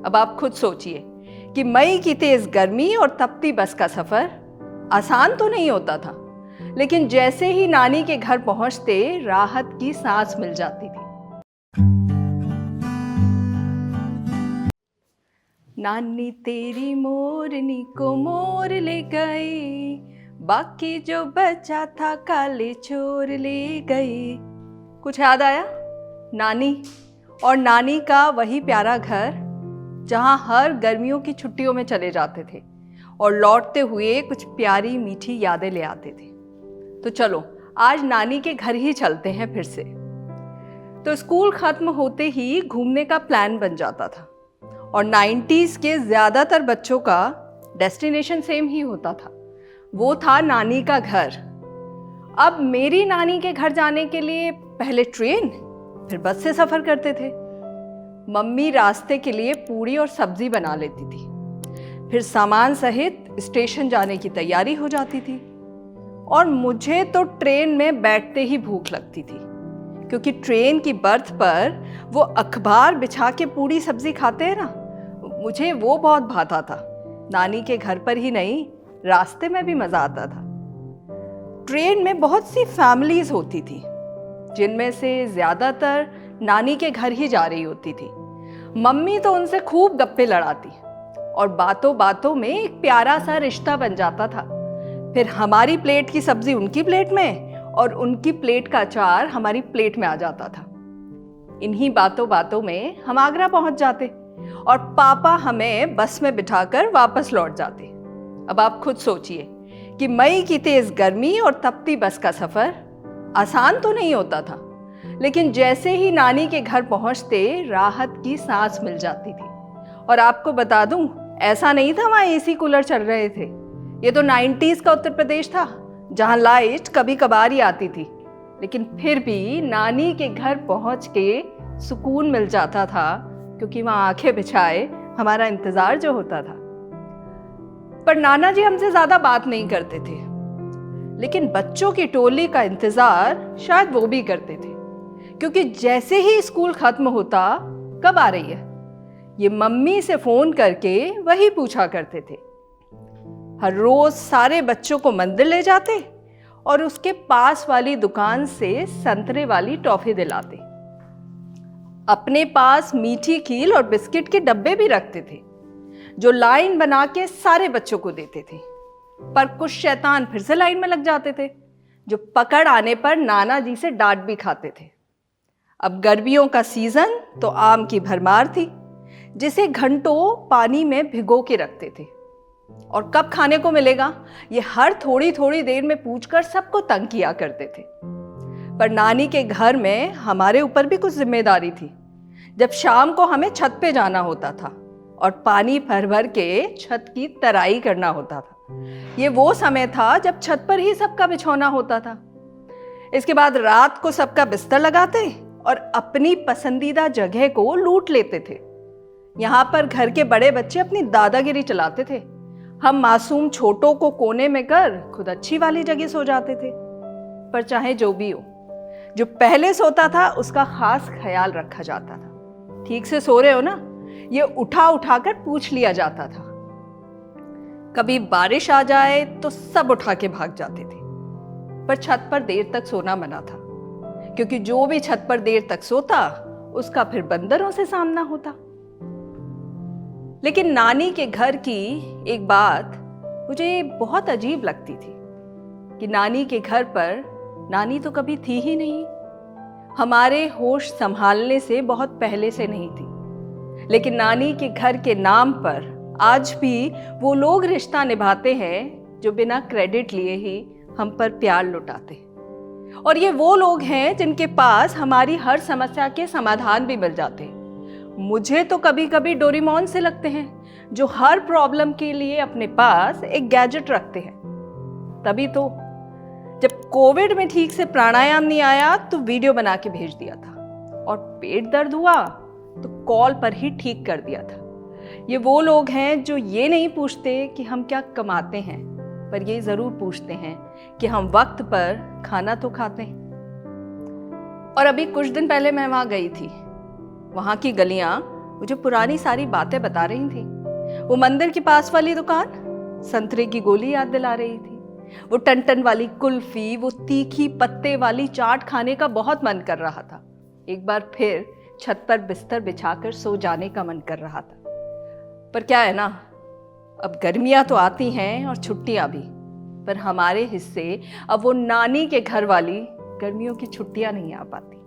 अब आप खुद सोचिए कि मई की तेज गर्मी और तपती बस का सफर आसान तो नहीं होता था, लेकिन जैसे ही नानी के घर पहुंचते राहत की सांस मिल जाती थी। नानी तेरी मोरनी को मोर ले गई, बाकी जो बचा था काले चोर ले गई। कुछ याद आया? नानी और नानी का वही प्यारा घर जहां हर गर्मियों की छुट्टियों में चले जाते थे और लौटते हुए कुछ प्यारी मीठी यादें ले आते थे। तो चलो आज नानी के घर ही चलते हैं फिर से। तो स्कूल खत्म होते ही घूमने का प्लान बन जाता था और 90s के ज़्यादातर बच्चों का डेस्टिनेशन सेम ही होता था, वो था नानी का घर। अब मेरी नानी के घर जाने के लिए पहले ट्रेन फिर बस से सफ़र करते थे। मम्मी रास्ते के लिए पूड़ी और सब्जी बना लेती थी, फिर सामान सहित स्टेशन जाने की तैयारी हो जाती थी और मुझे तो ट्रेन में बैठते ही भूख लगती थी, क्योंकि ट्रेन की बर्थ पर वो अखबार बिछा के पूड़ी सब्जी खाते हैं ना, मुझे वो बहुत भाता था। नानी के घर पर ही नहीं, रास्ते में भी मज़ा आता था। ट्रेन में बहुत सी फैमिलीज होती थी, जिनमें से ज़्यादातर नानी के घर ही जा रही होती थी। मम्मी तो उनसे खूब गप्पे लड़ाती और बातों बातों में एक प्यारा सा रिश्ता बन जाता था। फिर हमारी प्लेट की सब्जी उनकी प्लेट में और उनकी प्लेट का अचार हमारी प्लेट में आ जाता था। इन्हीं बातों बातों में हम आगरा पहुंच जाते और पापा हमें बस में बिठाकर वापस लौट जाते। अब आप खुद सोचिए कि मई की तेज गर्मी और तपती बस का सफर आसान तो नहीं होता था, लेकिन जैसे ही नानी के घर पहुंचते राहत की सांस मिल जाती थी। और आपको बता दूं, ऐसा नहीं था वहाँ एसी कूलर चल रहे थे। ये तो 90s का उत्तर प्रदेश था, जहाँ लाइट कभी कभार ही आती थी, लेकिन फिर भी नानी के घर पहुंच के सुकून मिल जाता था, क्योंकि वहाँ आंखें बिछाए हमारा इंतजार जो होता था। पर नाना जी हमसे ज्यादा बात नहीं करते थे, लेकिन बच्चों की टोली का इंतजार शायद वो भी करते थे, क्योंकि जैसे ही स्कूल खत्म होता कब आ रही है, ये मम्मी से फोन करके वही पूछा करते थे। हर रोज सारे बच्चों को मंदिर ले जाते और उसके पास वाली दुकान से संतरे वाली टॉफी दिलाते। अपने पास मीठी खील और बिस्किट के डब्बे भी रखते थे, जो लाइन बना के सारे बच्चों को देते थे। पर कुछ शैतान फिर से लाइन में लग जाते थे, जो पकड़ आने पर नाना जी से डांट भी खाते थे। अब गर्मियों का सीजन तो आम की भरमार थी, जिसे घंटों पानी में भिगो के रखते थे, और कब खाने को मिलेगा ये हर थोड़ी थोड़ी देर में पूछकर सबको तंग किया करते थे। पर नानी के घर में हमारे ऊपर भी कुछ जिम्मेदारी थी। जब शाम को हमें छत पे जाना होता था और पानी भर भर के छत की तराई करना होता था। ये वो समय था जब छत पर ही सबका बिछौना होता था। इसके बाद रात को सबका बिस्तर लगाते और अपनी पसंदीदा जगह को लूट लेते थे। यहाँ पर घर के बड़े बच्चे अपनी दादागिरी चलाते थे, हम मासूम छोटों को कोने में कर खुद अच्छी वाली जगह सो जाते थे। पर चाहे जो भी हो, जो पहले सोता था उसका खास ख्याल रखा जाता था। ठीक से सो रहे हो ना, ये उठा उठा कर पूछ लिया जाता था। कभी बारिश आ जाए तो सब उठा के भाग जाते थे। पर छत पर देर तक सोना मना था, क्योंकि जो भी छत पर देर तक सोता उसका फिर बंदरों से सामना होता। लेकिन नानी के घर की एक बात मुझे बहुत अजीब लगती थी कि नानी के घर पर नानी तो कभी थी ही नहीं। हमारे होश संभालने से बहुत पहले से नहीं थी, लेकिन नानी के घर के नाम पर आज भी वो लोग रिश्ता निभाते हैं जो बिना क्रेडिट लिए ही हम पर प्यार लुटाते। और ये वो लोग हैं जिनके पास हमारी हर समस्या के समाधान भी मिल जाते हैं। मुझे तो कभी कभी डोरेमोन से लगते हैं, जो हर प्रॉब्लम के लिए अपने पास एक गैजेट रखते हैं। तभी तो जब कोविड में ठीक से प्राणायाम नहीं आया तो वीडियो बना के भेज दिया था, और पेट दर्द हुआ तो कॉल पर ही ठीक कर दिया था। ये वो लोग हैं जो ये नहीं पूछते कि हम क्या कमाते हैं, पर ये जरूर पूछते हैं कि हम वक्त पर खाना तो खाते हैं। और अभी कुछ दिन पहले मैं वहां गई थी। वहां की गलियां वो जो पुरानी सारी बातें बता रही थी, वो मंदिर के पास वाली दुकान, संतरे की गोली याद दिला रही थी, वो टन वाली कुल्फी, वो तीखी पत्ते वाली चाट खाने का बहुत मन कर रहा था। एक बार फिर छत पर बिस्तर बिछाकर सो जाने का मन कर रहा था। पर क्या है ना, अब गर्मियां तो आती हैं और छुट्टियां भी, पर हमारे हिस्से अब वो नानी के घर वाली गर्मियों की छुट्टियां नहीं आ पाती।